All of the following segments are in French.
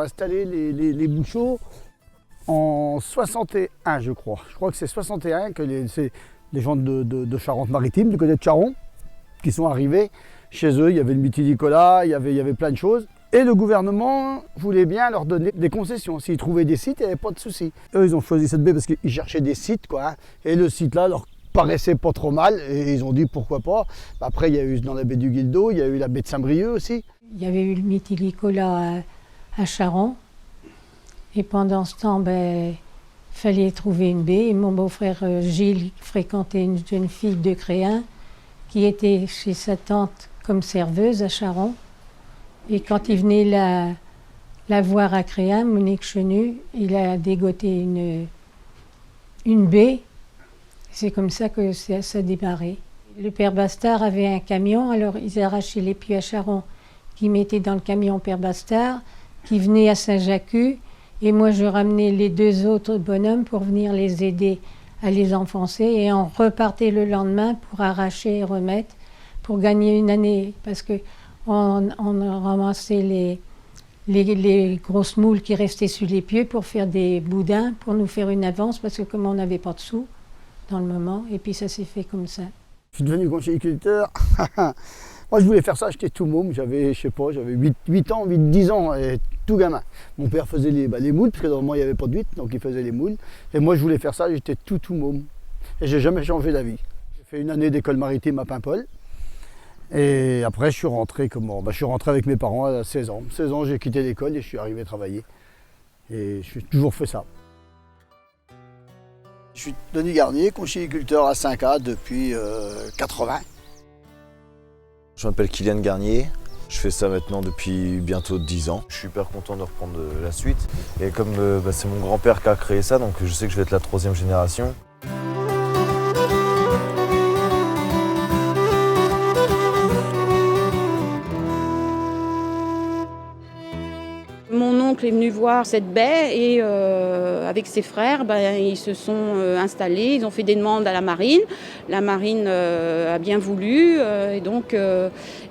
installé les bouchots en 61, je crois. Je crois que c'est 61 que c'est les gens de Charente-Maritime, du côté de Charon, qui sont arrivés. Chez eux, il y avait le Mytilicolas, il y avait plein de choses. Et le gouvernement voulait bien leur donner des concessions. S'ils trouvaient des sites, il n'y avait pas de souci. Eux, ils ont choisi cette baie parce qu'ils cherchaient des sites, quoi. Hein. Et le site-là leur paraissait pas trop mal. Et ils ont dit pourquoi pas. Après, il y a eu dans la baie du Guildo, il y a eu la baie de Saint-Brieuc aussi. Il y avait eu le Mytilicolas à Charon. Et pendant ce temps, il fallait trouver une baie. Et mon beau-frère Gilles fréquentait une jeune fille de Créhin qui était chez sa tante comme serveuse à Charon. Et quand il venait la voir à Créhin, Monique Chenu, il a dégoté une baie. C'est comme ça que ça a démarré. Le père Bastard avait un camion, alors ils arrachaient les puits à Charon, qui mettaient dans le camion père Bastard, qui venait à Saint-Jacques. Et moi, je ramenais les deux autres bonhommes pour venir les aider à les enfoncer. Et on repartait le lendemain pour arracher et remettre, pour gagner une année. Parce que on ramassait les grosses moules qui restaient sur les pieux pour faire des boudins, pour nous faire une avance, parce que comme on n'avait pas de sous dans le moment, et puis ça s'est fait comme ça. Je suis devenu conchyliculteur. Moi, je voulais faire ça, j'étais tout môme, j'avais 8 ans, 10 ans, et tout gamin. Mon père faisait les moules, parce que normalement, il n'y avait pas de huîtres, donc il faisait les moules. Et moi, je voulais faire ça, j'étais tout môme. Et j'ai jamais changé d'avis. J'ai fait une année d'école maritime à Paimpol. Et après, je suis rentré avec mes parents à 16 ans. 16 ans, j'ai quitté l'école et je suis arrivé travailler. Et j'ai toujours fait ça. Je suis Denis Garnier, conchyliculteur à 5A depuis 80. Je m'appelle Kylian Garnier. Je fais ça maintenant depuis bientôt 10 ans. Je suis hyper content de reprendre la suite. Et comme c'est mon grand-père qui a créé ça, donc je sais que je vais être la 3e génération. Mon oncle est venu voir cette baie et avec ses frères, ils se sont installés, ils ont fait des demandes à la marine. La marine a bien voulu et donc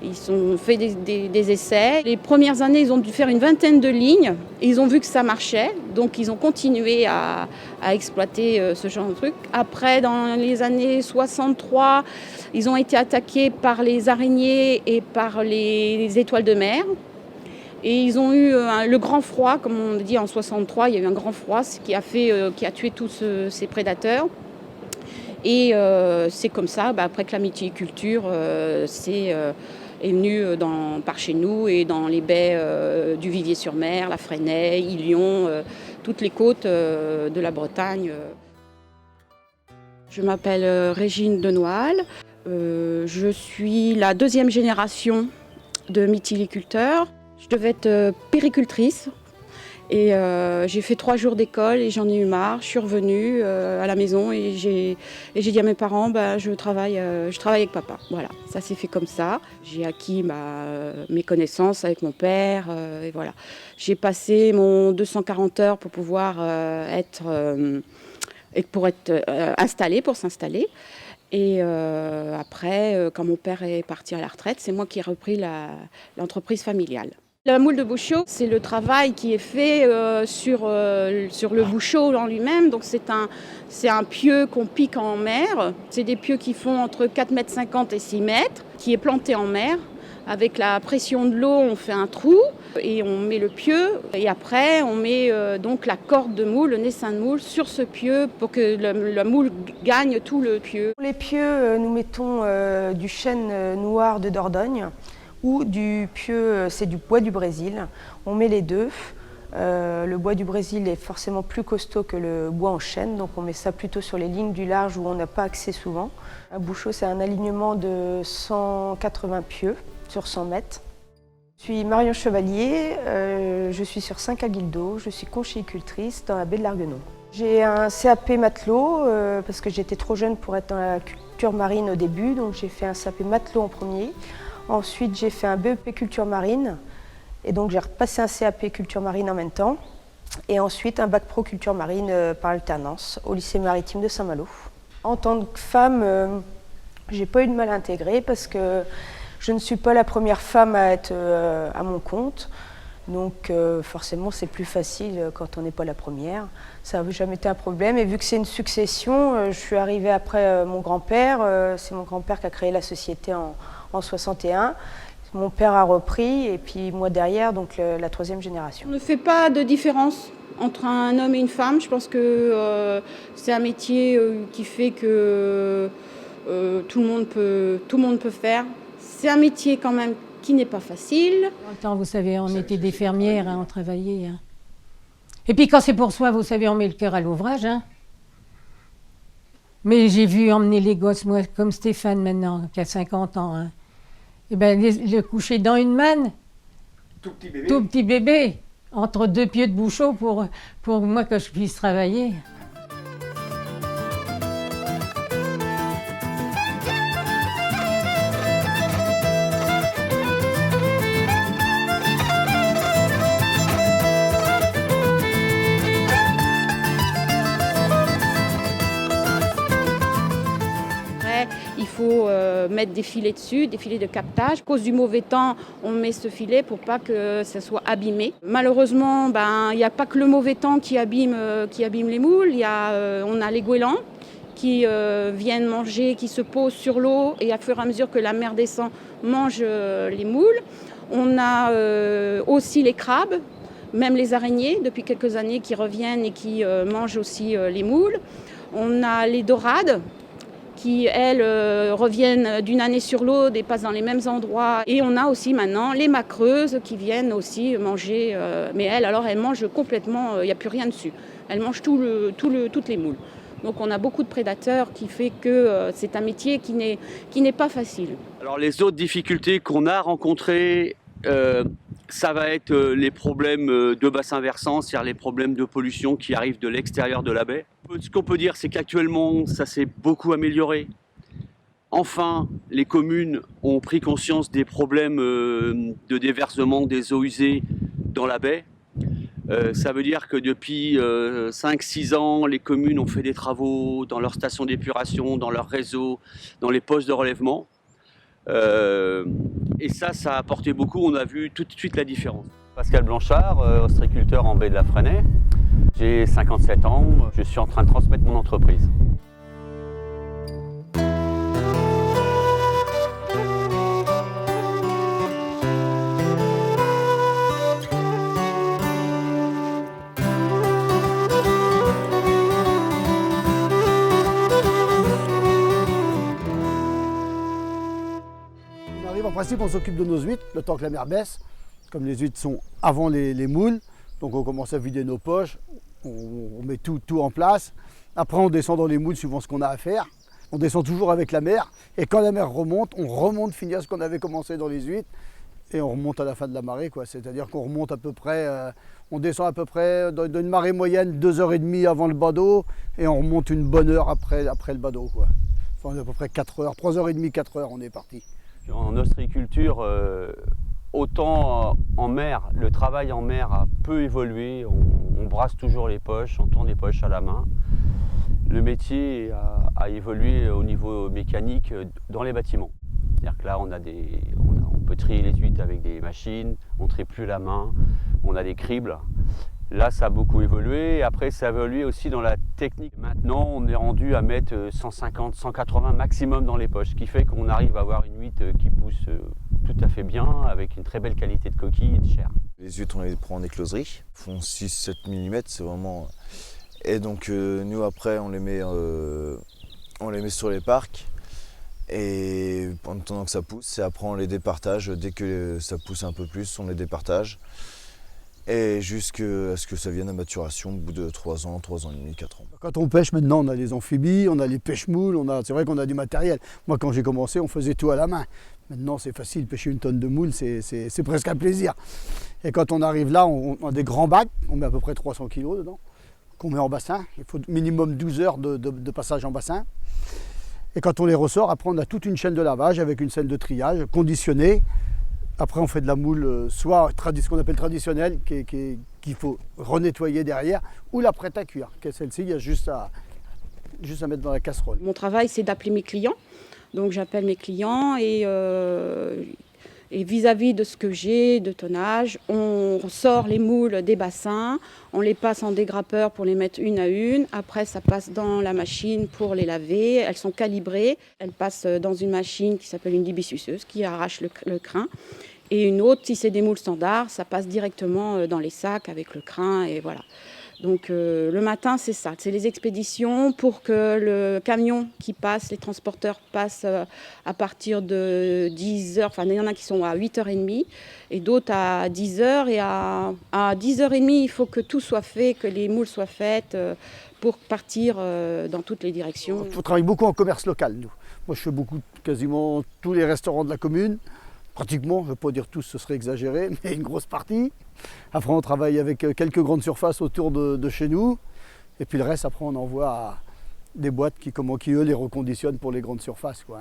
ils ont fait des essais. Les premières années, ils ont dû faire une 20aine de lignes. Ils ont vu que ça marchait, donc ils ont continué à exploiter ce genre de truc. Après, dans les années 63, ils ont été attaqués par les araignées et par les étoiles de mer. Et ils ont eu le grand froid, comme on dit en 63, il y a eu un grand froid qui a tué tous ces prédateurs. Et c'est comme ça, après que la mytiliculture est venue par chez nous et dans les baies du Vivier-sur-Mer, la Fresnay, Ilion, toutes les côtes de la Bretagne. Je m'appelle Régine Denoal, je suis la 2e génération de mytiliculteurs. Je devais être péricultrice et j'ai fait 3 jours d'école et j'en ai eu marre. Je suis revenue à la maison et j'ai dit à mes parents, je travaille avec papa. Voilà, ça s'est fait comme ça. J'ai acquis mes connaissances avec mon père et voilà. J'ai passé mon 240 heures pour pouvoir être installée, pour s'installer. Et après, quand mon père est parti à la retraite, c'est moi qui ai repris l'entreprise familiale. La moule de bouchot, c'est le travail qui est fait sur le bouchot en lui-même. Donc c'est un pieu qu'on pique en mer. C'est des pieux qui font entre 4,50 m et 6 mètres, qui est planté en mer. Avec la pression de l'eau, on fait un trou et on met le pieu. Et après, on met donc la corde de moule, le naissin de moule, sur ce pieu pour que la moule gagne tout le pieu. Pour les pieux, nous mettons du chêne noir de Dordogne ou du pieu, c'est du bois du Brésil. On met les deux. Le bois du Brésil est forcément plus costaud que le bois en chêne, donc on met ça plutôt sur les lignes du large où on n'a pas accès souvent. Un bouchot, c'est un alignement de 180 pieux sur 100 mètres. Je suis Marion Chevalier, je suis sur Saint-Caguildo, je suis conchylicultrice dans la baie de l'Arguenon. J'ai un CAP matelot parce que j'étais trop jeune pour être dans la culture marine au début, donc j'ai fait un CAP matelot en premier. Ensuite, j'ai fait un BEP culture marine et donc j'ai repassé un CAP culture marine en même temps. Et ensuite, un bac pro culture marine par alternance au lycée maritime de Saint-Malo. En tant que femme, j'ai pas eu de mal à intégrer parce que je ne suis pas la première femme à être à mon compte. Donc forcément c'est plus facile quand on n'est pas la première. Ça n'a jamais été un problème et vu que c'est une succession, je suis arrivée après mon grand-père. C'est mon grand-père qui a créé la société en 61. Mon père a repris et puis moi derrière, donc la troisième génération. On ne fait pas de différence entre un homme et une femme. Je pense que c'est un métier qui fait que tout le monde peut faire. C'est un métier quand même qui n'est pas facile. Dans le temps, vous savez, on était des fermières, hein, on travaillait. Hein. Et puis quand c'est pour soi, vous savez, on met le cœur à l'ouvrage. Hein. Mais j'ai vu emmener les gosses, moi, comme Stéphane maintenant, qui a 50 ans. Hein. Et ben, le coucher dans une manne, tout petit bébé, entre deux pieds de bouchon pour moi que je puisse travailler. Il faut mettre des filets dessus, des filets de captage. À cause du mauvais temps, on met ce filet pour pas que ça soit abîmé. Malheureusement, il n'y a pas que le mauvais temps qui abîme les moules. On a les goélands qui viennent manger, qui se posent sur l'eau et à fur et à mesure que la mer descend, mangent les moules. On a aussi les crabes, même les araignées depuis quelques années qui reviennent et qui mangent aussi les moules. On a les dorades qui, elles, reviennent d'une année sur l'autre et passent dans les mêmes endroits. Et on a aussi maintenant les macreuses qui viennent aussi manger, mais elles mangent complètement, il n'y a plus rien dessus. Elles mangent toutes les moules. Donc on a beaucoup de prédateurs qui fait que c'est un métier qui n'est pas facile. Alors les autres difficultés qu'on a rencontrées, ça va être les problèmes de bassin versant, c'est-à-dire les problèmes de pollution qui arrivent de l'extérieur de la baie. Ce qu'on peut dire, c'est qu'actuellement, ça s'est beaucoup amélioré. Enfin, les communes ont pris conscience des problèmes de déversement des eaux usées dans la baie. Ça veut dire que depuis 5-6 ans, les communes ont fait des travaux dans leurs stations d'épuration, dans leurs réseaux, dans les postes de relèvement. Et ça a apporté beaucoup, on a vu tout de suite la différence. Pascal Blanchard, ostréiculteur en baie de la Fresnaye. J'ai 57 ans, je suis en train de transmettre mon entreprise. En principe, on s'occupe de nos huîtres, le temps que la mer baisse. Comme les huîtres sont avant les moules, donc on commence à vider nos poches, on met tout en place. Après, on descend dans les moules suivant ce qu'on a à faire. On descend toujours avec la mer, et quand la mer remonte, on remonte finir ce qu'on avait commencé dans les huîtres, et on remonte à la fin de la marée, quoi. C'est-à-dire qu'on remonte à peu près, on descend à peu près dans une marée moyenne 2h30 avant le badaud, et on remonte une bonne heure après le badaud, quoi. Enfin, à peu près 4 heures, 3h30, 4 heures, on est parti. En ostréiculture, autant en mer, le travail en mer a peu évolué, on brasse toujours les poches, on tourne les poches à la main. Le métier a évolué au niveau mécanique dans les bâtiments. C'est-à-dire que là, on peut trier les huîtres avec des machines, on ne trie plus la main, on a des cribles. Là, ça a beaucoup évolué. Après, ça a évolué aussi dans la technique. Maintenant, on est rendu à mettre 150, 180 maximum dans les poches, ce qui fait qu'on arrive à avoir une huître qui pousse tout à fait bien, avec une très belle qualité de coquille et de chair. Les huîtres, on les prend en écloserie, font 6-7 mm, c'est vraiment... Et donc, nous, après, on les met sur les parcs. Et pendant que ça pousse, et après, on les départage. Dès que ça pousse un peu plus, on les départage. Et jusqu'à ce que ça vienne à maturation au bout de 3 ans, 3 ans et demi, 4 ans. Quand on pêche maintenant, on a les amphibies, on a les pêche-moules, c'est vrai qu'on a du matériel. Moi, quand j'ai commencé, on faisait tout à la main. Maintenant, c'est facile, pêcher une tonne de moules, c'est presque un plaisir. Et quand on arrive là, on a des grands bacs, on met à peu près 300 kg dedans, qu'on met en bassin. Il faut minimum 12 heures de passage en bassin. Et quand on les ressort, après, on a toute une chaîne de lavage avec une chaîne de triage conditionnée. Après, on fait de la moule, soit ce qu'on appelle traditionnelle, qu'il faut renettoyer derrière, ou la prête à cuire. Celle-ci, il y a juste à mettre dans la casserole. Mon travail, c'est d'appeler mes clients. Donc j'appelle mes clients et Et vis-à-vis de ce que j'ai de tonnage, on sort les moules des bassins, on les passe en dégrappeur pour les mettre une à une. Après, ça passe dans la machine pour les laver. Elles sont calibrées. Elles passent dans une machine qui s'appelle une débissuceuse qui arrache le crin. Et une autre, si c'est des moules standards, ça passe directement dans les sacs avec le crin et voilà. Donc le matin, c'est ça, c'est les expéditions pour que le camion qui passe, les transporteurs passent à partir de 10h, enfin il y en a qui sont à 8h30 et d'autres à 10h. Et à 10h30, il faut que tout soit fait, que les moules soient faites pour partir dans toutes les directions. On travaille beaucoup en commerce local, nous. Moi, je fais quasiment tous les restaurants de la commune. Pratiquement, je ne veux pas dire tous, ce serait exagéré, mais une grosse partie. Après, on travaille avec quelques grandes surfaces autour de chez nous. Et puis le reste, après, on envoie à des boîtes qui eux, les reconditionnent pour les grandes surfaces, quoi.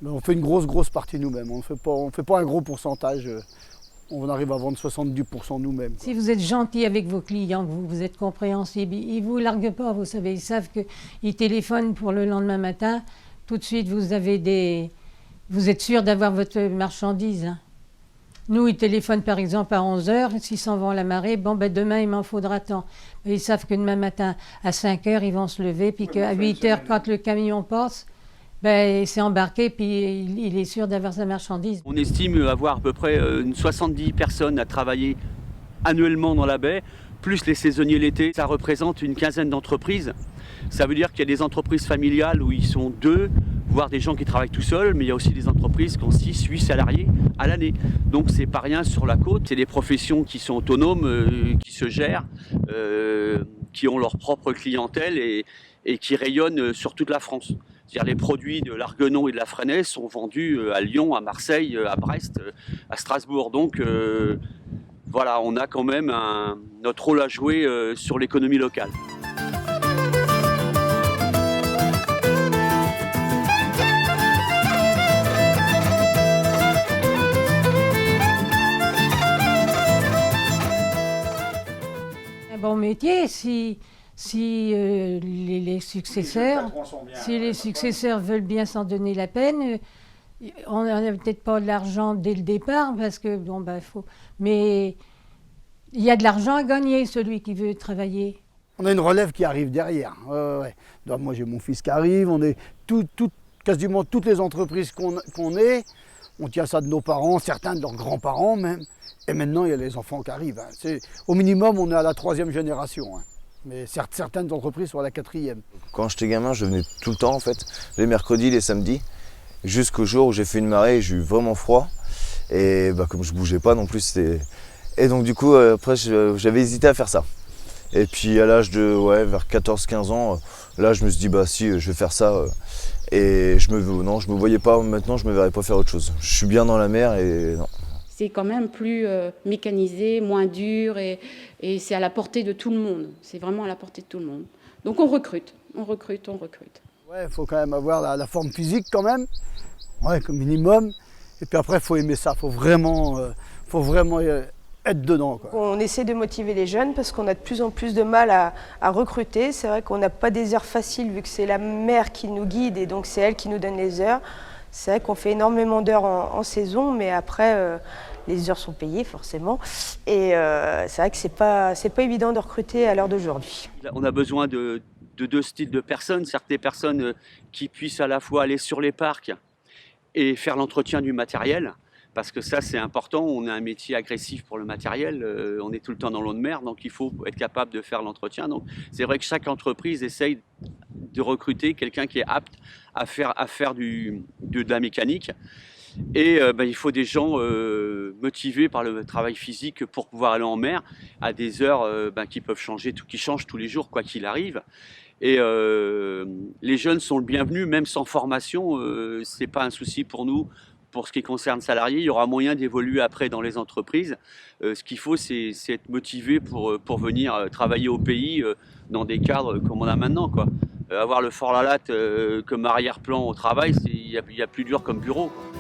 Mais on fait une grosse partie nous-mêmes. On ne fait pas un gros pourcentage. On arrive à vendre 70% nous-mêmes, quoi. Si vous êtes gentil avec vos clients, que vous êtes compréhensible, ils ne vous larguent pas, vous savez. Ils savent qu'ils téléphonent pour le lendemain matin. Tout de suite, vous êtes sûr d'avoir votre marchandise, hein. Nous, ils téléphonent par exemple à 11h, s'ils s'en vont à la marée, demain il m'en faudra tant. Ils savent que demain matin à 5h, ils vont se lever, puis qu'à 8h, quand le camion passe, c'est embarqué, puis il est sûr d'avoir sa marchandise. On estime avoir à peu près 70 personnes à travailler annuellement dans la baie, plus les saisonniers l'été. Ça représente une quinzaine d'entreprises. Ça veut dire qu'il y a des entreprises familiales où ils sont 2, voire des gens qui travaillent tout seuls, mais il y a aussi des entreprises qui ont 6, 8 salariés à l'année. Donc c'est pas rien sur la côte. C'est des professions qui sont autonomes, qui se gèrent, qui ont leur propre clientèle et qui rayonnent sur toute la France. C'est-à-dire les produits de l'Arguenon et de la Fresnaye sont vendus à Lyon, à Marseille, à Brest, à Strasbourg. Donc voilà, on a quand même notre rôle à jouer sur l'économie locale. Un bon métier, si les successeurs veulent bien s'en donner la peine, on n'a peut-être pas de l'argent dès le départ, parce que faut. Mais il y a de l'argent à gagner, celui qui veut travailler. On a une relève qui arrive derrière. Ouais. Donc, moi, j'ai mon fils qui arrive. On est quasiment toutes les entreprises qu'on est. On tient ça de nos parents, certains de leurs grands-parents même. Et maintenant, il y a les enfants qui arrivent, hein. Au minimum, on est à la 3e génération, hein. Mais certaines entreprises sont à la 4e. Quand j'étais gamin, je venais tout le temps en fait, les mercredis, les samedis, jusqu'au jour où j'ai fait une marée et j'ai eu vraiment froid. Et comme je bougeais pas non plus, c'était... Et donc du coup, après, j'avais hésité à faire ça. Et puis à l'âge de vers 14-15 ans, là je me suis dit si, je vais faire ça. Et je me voyais pas maintenant, je me verrais pas faire autre chose. Je suis bien dans la mer et non. C'est quand même plus mécanisé, moins dur et c'est à la portée de tout le monde. C'est vraiment à la portée de tout le monde. Donc on recrute. Ouais, il faut quand même avoir la forme physique quand même, comme minimum. Et puis après, il faut aimer ça, il faut vraiment être dedans, quoi. On essaie de motiver les jeunes parce qu'on a de plus en plus de mal à recruter. C'est vrai qu'on n'a pas des heures faciles vu que c'est la mère qui nous guide et donc c'est elle qui nous donne les heures. C'est vrai qu'on fait énormément d'heures en saison, mais après, les heures sont payées forcément. Et c'est vrai que c'est pas évident de recruter à l'heure d'aujourd'hui. On a besoin de 2 styles de personnes. Certaines personnes qui puissent à la fois aller sur les parcs et faire l'entretien du matériel. Parce que ça, c'est important. On a un métier agressif pour le matériel. On est tout le temps dans l'eau de mer, donc il faut être capable de faire l'entretien. Donc, c'est vrai que chaque entreprise essaye de recruter quelqu'un qui est apte à faire de la mécanique. Et il faut des gens motivés par le travail physique pour pouvoir aller en mer à des heures qui peuvent qui changent tous les jours, quoi qu'il arrive. Et les jeunes sont le bienvenu, même sans formation. C'est pas un souci pour nous. Pour ce qui concerne salariés, il y aura moyen d'évoluer après dans les entreprises. Ce qu'il faut, c'est être motivé pour venir travailler au pays dans des cadres comme on a maintenant, quoi. Avoir le Fort Lalatte comme arrière-plan au travail, il y a plus dur comme bureau, quoi.